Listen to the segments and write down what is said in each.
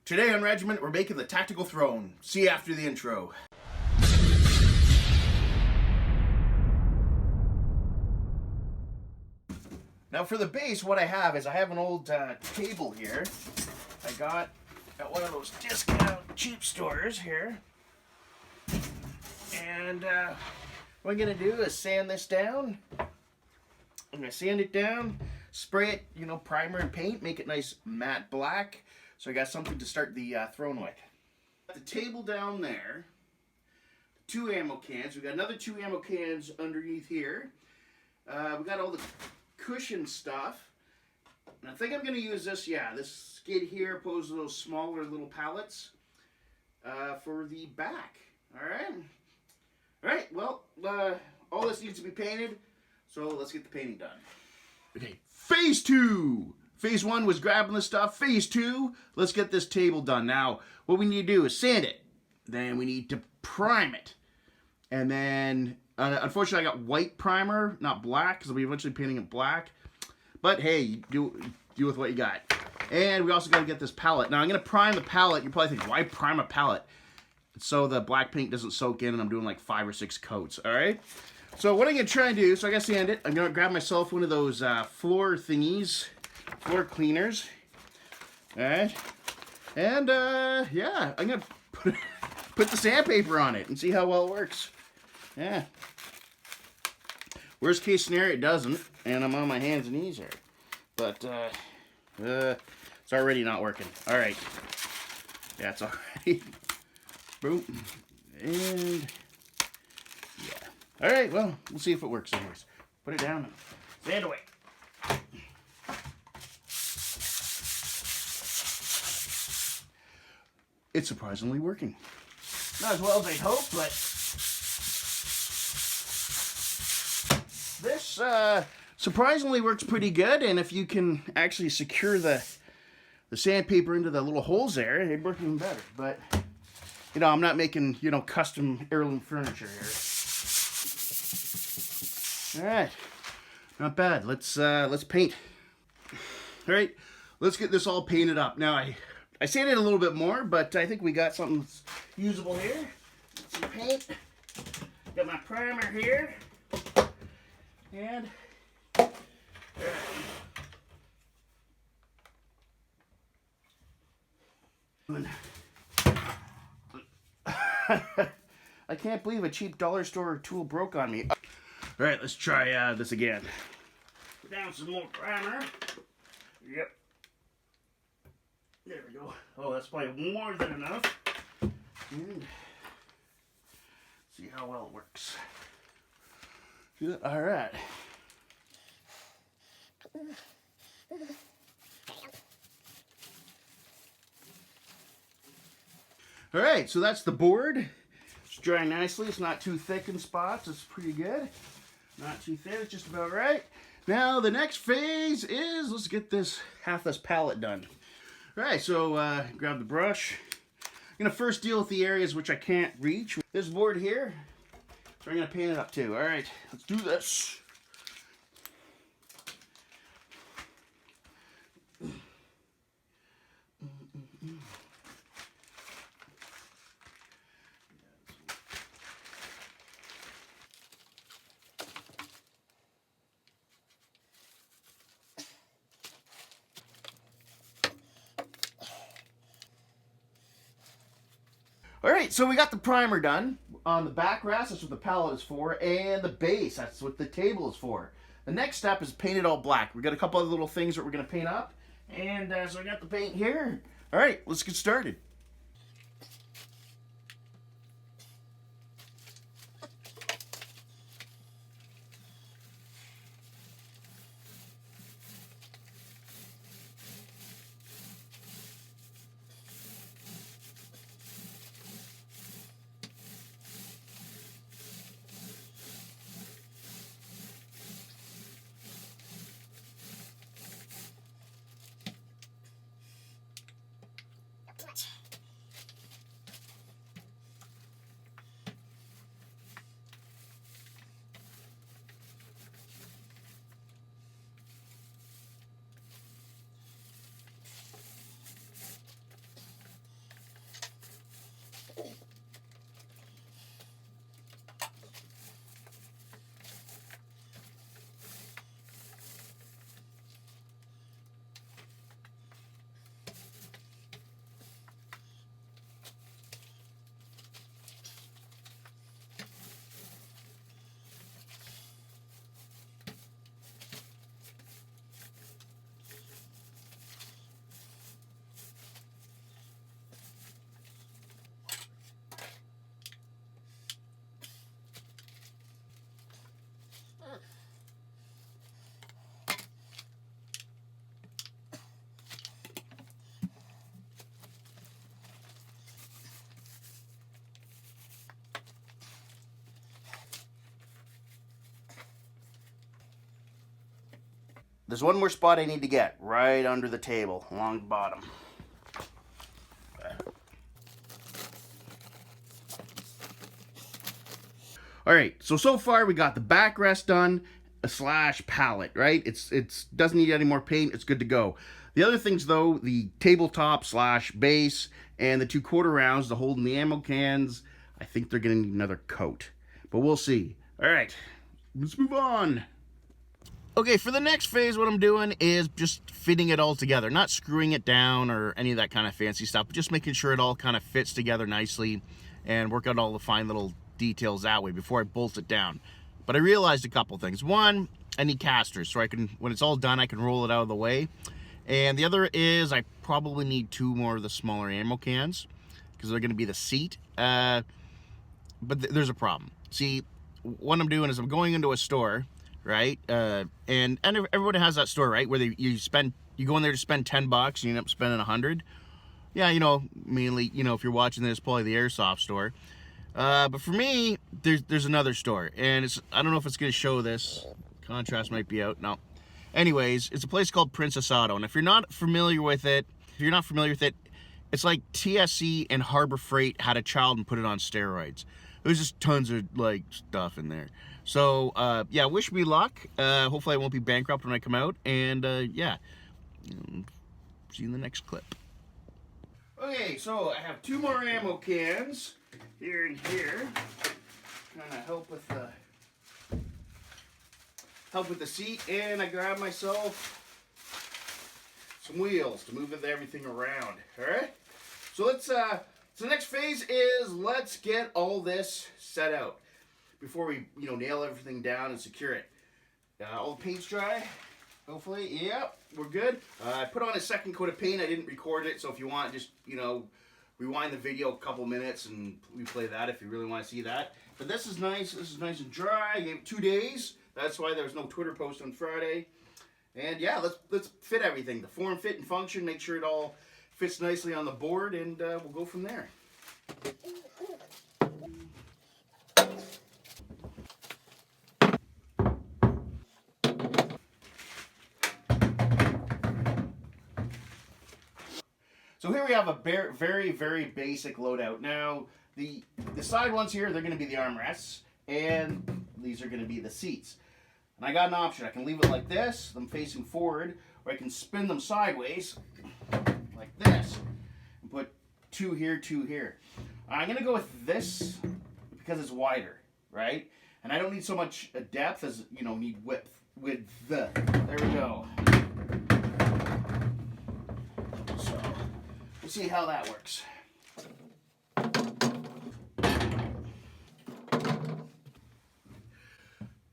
Today on Regiment, we're making the tactical throne. See you after the intro. Now for the base, what I have is I have an old table here. I got at one of those discount cheap stores here. And what I'm going to do is sand this down. I'm going to sand it down, spray it, primer and paint, make it nice matte black. So I got something to start the throne with. Got the table down there, 2 ammo cans. We got another 2 ammo cans underneath here. We got all the cushion stuff. And I think I'm going to use this, this skid here opposed to those smaller little pallets for the back. Alright, well, all this needs to be painted, so let's get the painting done. Okay, phase 2. Phase 1 was grabbing the stuff. Phase 2, let's get this table done. Now, what we need to do is sand it. Then we need to prime it. And then, unfortunately, I got white primer, not black, because I'll be eventually painting it black. But hey, you do with what you got. And we also got to get this palette. Now, I'm going to prime the palette. You're probably thinking, why prime a palette? So the black paint doesn't soak in, and I'm doing like 5 or 6 coats, alright? So what I'm going to try and do, so I got to sand it. I'm going to grab myself one of those floor thingies, floor cleaners. Alright? And, yeah, I'm going to put the sandpaper on it and see how well it works. Yeah. Worst case scenario, it doesn't, and I'm on my hands and knees here. But, it's already not working. Alright. Yeah, it's already... Boom. And yeah. Alright, well, we'll see if it works anyways. Put it down and sand away. It's surprisingly working. Not as well as I'd hoped, but this surprisingly works pretty good, and if you can actually secure the sandpaper into the little holes there, it'd work even better. But I'm not making, custom heirloom furniture here. All right, not bad. Let's paint. All right, let's get this all painted up. Now I sanded it a little bit more, but I think we got something that's usable here. Some paint. Got my primer here, and I can't believe a cheap dollar store tool broke on me. Alright, let's try this again. Put down some more primer. Yep. There we go. Oh, that's probably more than enough. And see how well it works. Alright. Alright, so that's the board. It's drying nicely. It's not too thick in spots. It's pretty good. Not too thin. It's just about right. Now, the next phase is, let's get half this palette done. Alright, so grab the brush. I'm going to first deal with the areas which I can't reach. This board here, so I'm going to paint it up too. Alright, let's do this. Alright, so we got the primer done. On the back rest, that's what the palette is for, and the base, that's what the table is for. The next step is paint it all black. We got a couple other little things that we're going to paint up, and so I got the paint here. Alright, let's get started. there's one more spot I need to get, right under the table, along the bottom. Alright, so far we got the backrest done, slash pallet, right? It's doesn't need any more paint, it's good to go. The other things though, the tabletop slash base, and the 2/4 rounds to hold in the ammo cans, I think they're gonna need another coat. But we'll see. Alright, let's move on. Okay, for the next phase, what I'm doing is just fitting it all together. Not screwing it down or any of that kind of fancy stuff, but just making sure it all kind of fits together nicely and work out all the fine little details that way before I bolt it down. But I realized a couple things. One, I need casters so I can, when it's all done, I can roll it out of the way. And the other is I probably need 2 more of the smaller ammo cans because they're going to be the seat. But there's a problem. See, what I'm doing is I'm going into a store, right? And everybody has that store, right? Where you go in there to spend $10 and you end up spending 100. Yeah, you know, mainly, you know, if you're watching this, probably the Airsoft store. But for me, there's another store, and I don't know if it's going to show this. Contrast might be out. No. Anyways, it's a place called Princess Auto, and if you're not familiar with it, it's like TSC and Harbor Freight had a child and put it on steroids. There's just tons of like stuff in there. So yeah, wish me luck. Hopefully I won't be bankrupt when I come out, and yeah, see you in the next clip. Okay, so I have 2 more ammo cans here and here. Kind of help with the seat, and I grabbed myself some wheels to move everything around. All right. So let's. So the next phase is let's get all this set out before we nail everything down and secure it. All the paint's dry. Hopefully, yep, we're good. I put on a second coat of paint. I didn't record it, so if you want, just rewind the video a couple minutes and replay that if you really want to see that. But this is nice. This is nice and dry. I gave it 2 days. That's why there was no Twitter post on Friday. And yeah, let's fit everything. The form, fit, and function. Make sure it all fits nicely on the board, and we'll go from there. So here we have a very, very basic loadout. Now, the side ones here, they're going to be the armrests, and these are going to be the seats. And I got an option. I can leave it like this, them facing forward, or I can spin them sideways, like this, and put 2 here, 2 here. I'm going to go with this because it's wider, right? And I don't need so much depth as, need width. There we go. So, we'll see how that works.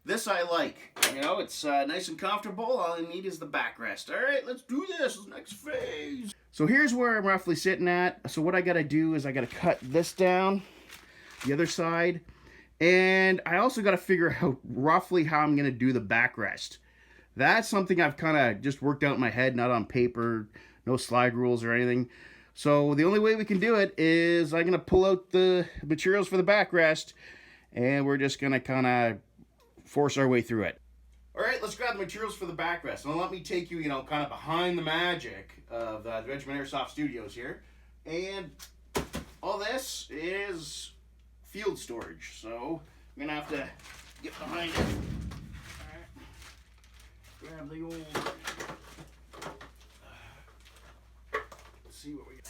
This I like. It's nice and comfortable. All I need is the backrest. All right, let's do this. Next phase. So here's where I'm roughly sitting at. So what I got to do is I got to cut this down, the other side, and I also got to figure out roughly how I'm going to do the backrest. That's something I've kind of just worked out in my head, not on paper, no slide rules or anything. So the only way we can do it is I'm going to pull out the materials for the backrest, and we're just going to kind of force our way through it. All right, let's grab the materials for the backrest. Now let me take you, kind of behind the magic of the Regiment Airsoft Studios here. And all this is field storage, so I'm gonna have to get behind it. All right, grab the old. Let's see what we got.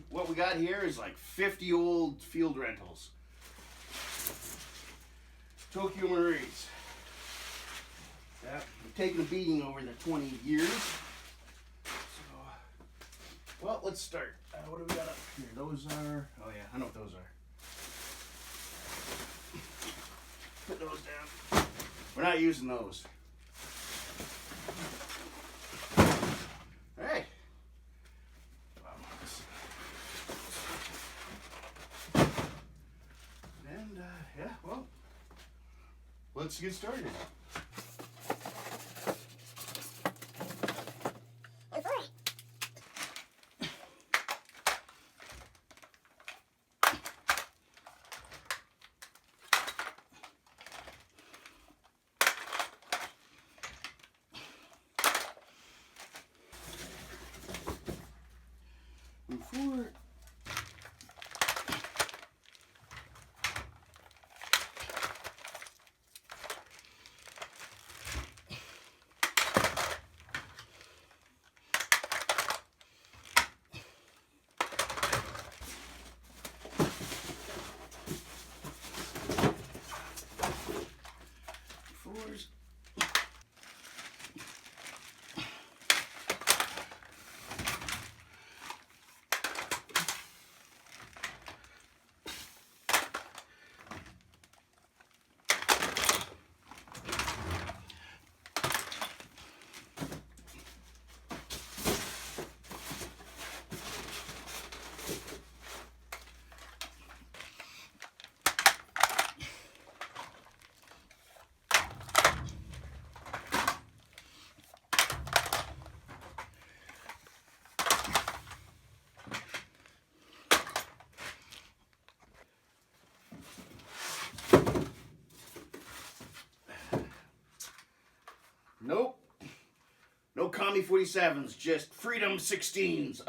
What we got here is like 50 old field rentals. Tokyo Marines. Yeah, we've taken a beating over the 20 years. So, well, let's start. What do we got up here? Those are, oh yeah, I know what those are. Put those down. We're not using those. Hey. Yeah, well, let's get started. commie 47s, just freedom 16s.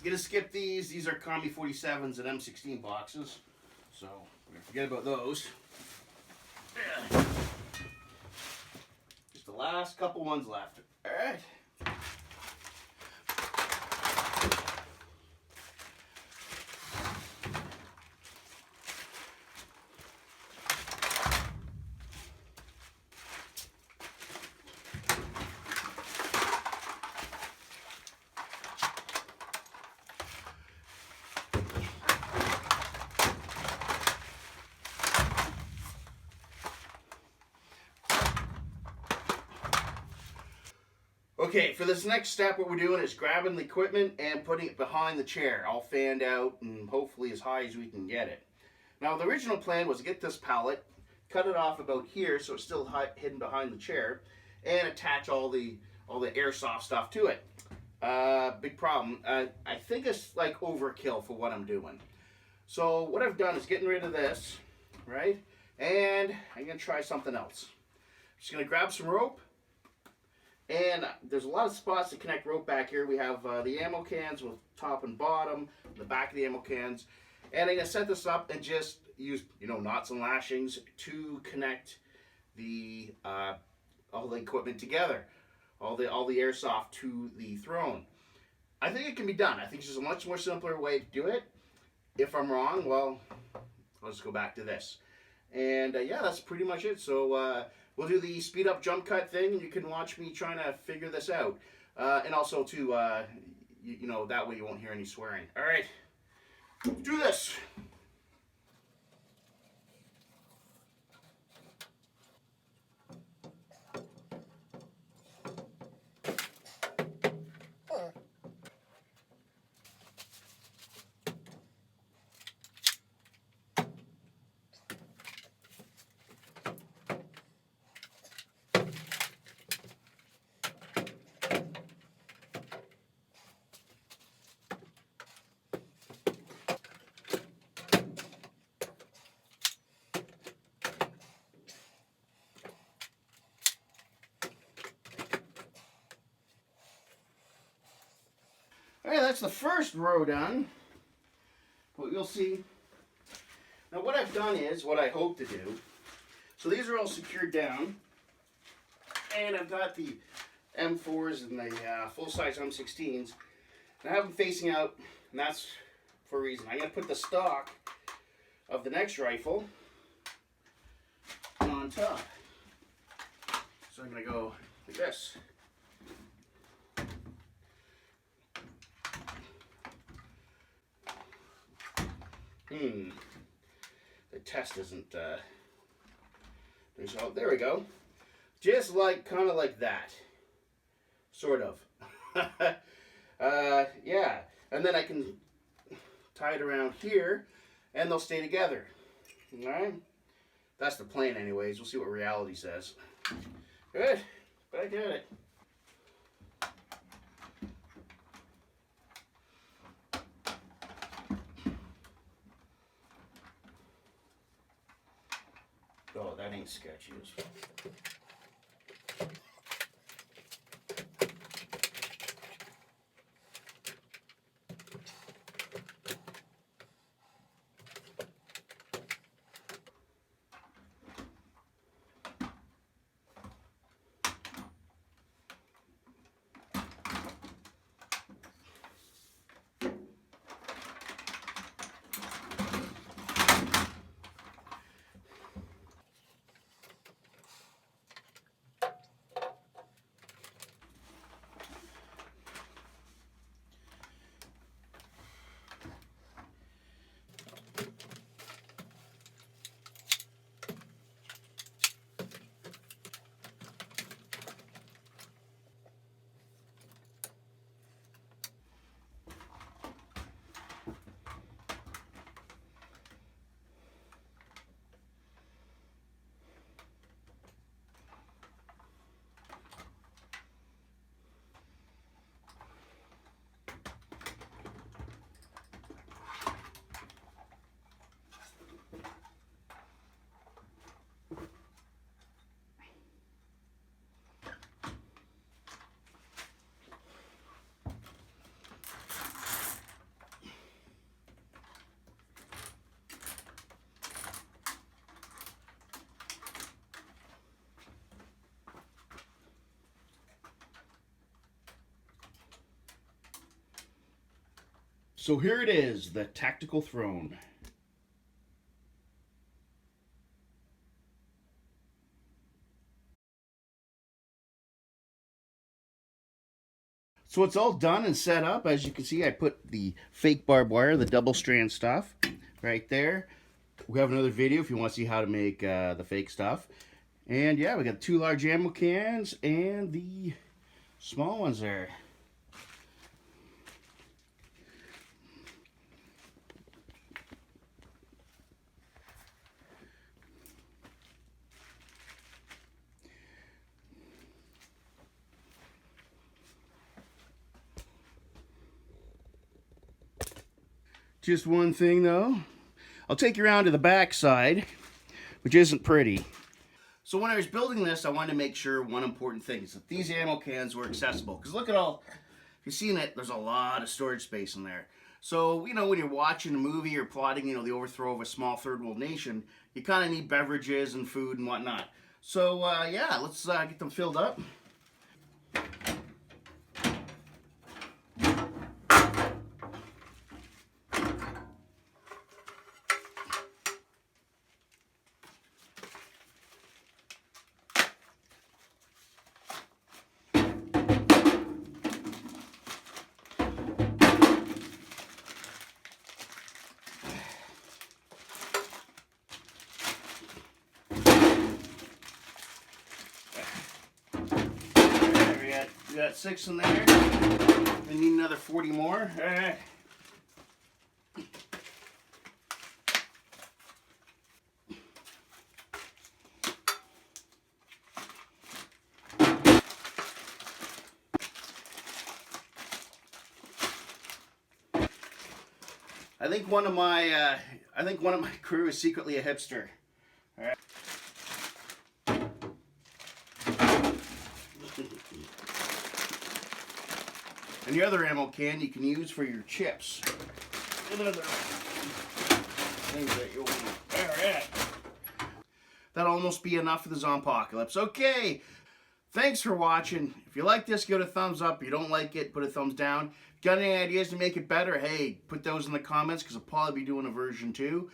Gonna skip these. These are commie 47s and M16 boxes, so we're gonna forget about those. Just the last couple ones left. All right. Okay, for this next step, what we're doing is grabbing the equipment and putting it behind the chair, all fanned out and hopefully as high as we can get it. Now, the original plan was to get this pallet, cut it off about here so it's still hidden behind the chair, and attach all the airsoft stuff to it. Big problem. I think it's like overkill for what I'm doing. So what I've done is getting rid of this, right? And I'm gonna try something else. Just gonna grab some rope. And there's a lot of spots to connect rope back here. We have the ammo cans with top and bottom, the back of the ammo cans. And I'm going to set this up and just use, knots and lashings to connect the all the equipment together. All the airsoft to the throne. I think it can be done. I think it's just a much more simpler way to do it. If I'm wrong, well, I'll just go back to this. And yeah, that's pretty much it. So we'll do the speed up jump cut thing, and you can watch me trying to figure this out. And also, too, that way you won't hear any swearing. All right, let's do this. Alright, that's the first row done. What you'll see. Now what I've done is, what I hope to do, so these are all secured down, and I've got the M4s and the full-size M16s, and I have them facing out, and that's for a reason. I'm going to put the stock of the next rifle on top. So I'm going to go like this. The test isn't, oh, there we go. Just like, kind of like that. Sort of. Yeah. And then I can tie it around here, and they'll stay together. Alright? That's the plan anyways. We'll see what reality says. Good. Back at it. Oh, that ain't sketchy as well. So here it is, the tactical throne. So it's all done and set up. As you can see, I put the fake barbed wire, the double strand stuff, right there. We have another video if you want to see how to make the fake stuff. And yeah, we got 2 large ammo cans and the small ones there. Just one thing though, I'll take you around to the back side, which isn't pretty. So when I was building this, I wanted to make sure one important thing is that these ammo cans were accessible. Because look at all, if you've seen it, there's a lot of storage space in there. So, you know, when you're watching a movie or plotting, you know, the overthrow of a small third world nation, you kind of need beverages and food and whatnot. So, yeah, let's get them filled up. We got 6 in there. We need another 40 more. All right. I think one of my crew is secretly a hipster. All right. And the other ammo can you can use for your chips. And other things that you want. All right. That'll almost be enough for the Zompocalypse. Okay. Thanks for watching. If you like this, give it a thumbs up. If you don't like it, put a thumbs down. If you got any ideas to make it better, hey, put those in the comments because I'll probably be doing a version 2.